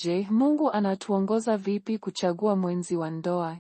Je, Mungu anatuongoza vipi kuchagua mwenzi wa ndoa?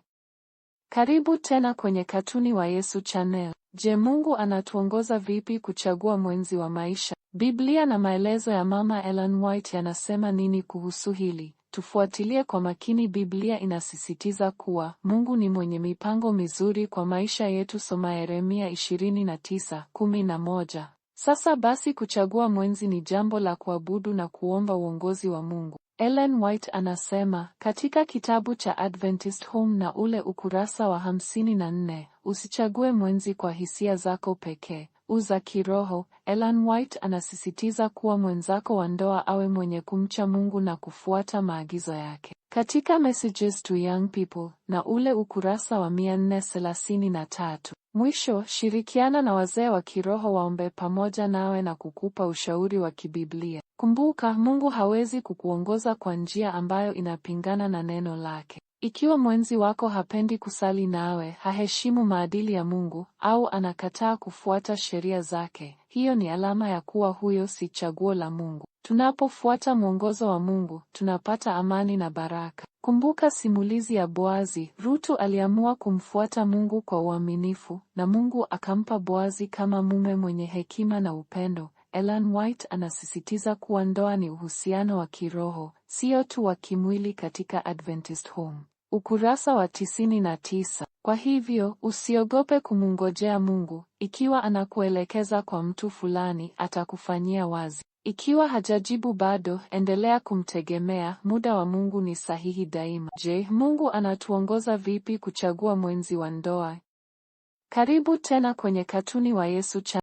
Karibu tena kwenye Katuni wa Yesu Channel. Je, Mungu anatuongoza vipi kuchagua mwenzi wa maisha? Biblia na maelezo ya Mama Ellen White yanasema nini kuhusu hili? Tufuatilie kwa makini. Biblia inasisitiza kuwa Mungu ni mwenye mipango mizuri kwa maisha yetu. Soma Yeremia 29:11. Sasa basi, kuchagua mwenzi ni jambo la kuabudu na kuomba uongozi wa Mungu. Ellen White anasema katika kitabu cha Adventist Home na ule ukurasa wa 54, usichague mwenzi kwa hisia zako pekee, uza kiroho. Ellen White anasisitiza kuwa mwenzako wa ndoa awe mwenye kumcha Mungu na kufuata maagizo yake. Katika Messages to Young People na ule ukurasa wa 433. Mwisho, shirikiana na wazee wa kiroho waombe pamoja nawe na kukupa ushauri wa kibiblia. Kumbuka, Mungu hawezi kukuongoza kwa njia ambayo inapingana na neno lake. Ikiwa mwenzi wako hapendi kusali nawe, haheshimu maadili ya Mungu, au anakataa kufuata sheria zake, hiyo ni alama ya kuwa huyo si chaguo la Mungu. Tunapofuata mwongozo wa Mungu, tunapata amani na baraka. Kumbuka simulizi ya Boazi. Ruthu aliamua kumfuata Mungu kwa uaminifu, na Mungu akampa Boazi kama mume mwenye hekima na upendo. Ellen White anasisitiza kuwa ndoa ni uhusiano wa kiroho, sio tu wa kimwili. Katika Adventist Home, ukurasa wa 99. Kwa hivyo, usiogope kumungojea Mungu. Ikiwa anakuelekeza kwa mtu fulani, atakufanyia wazi. Ikiwa hajajibu bado, endelea kumtegemea. Muda wa Mungu ni sahihi daima. Je, Mungu anatuongoza vipi kuchagua mwenzi wa ndoa? Karibu tena kwenye Katuni wa Yesu Channel.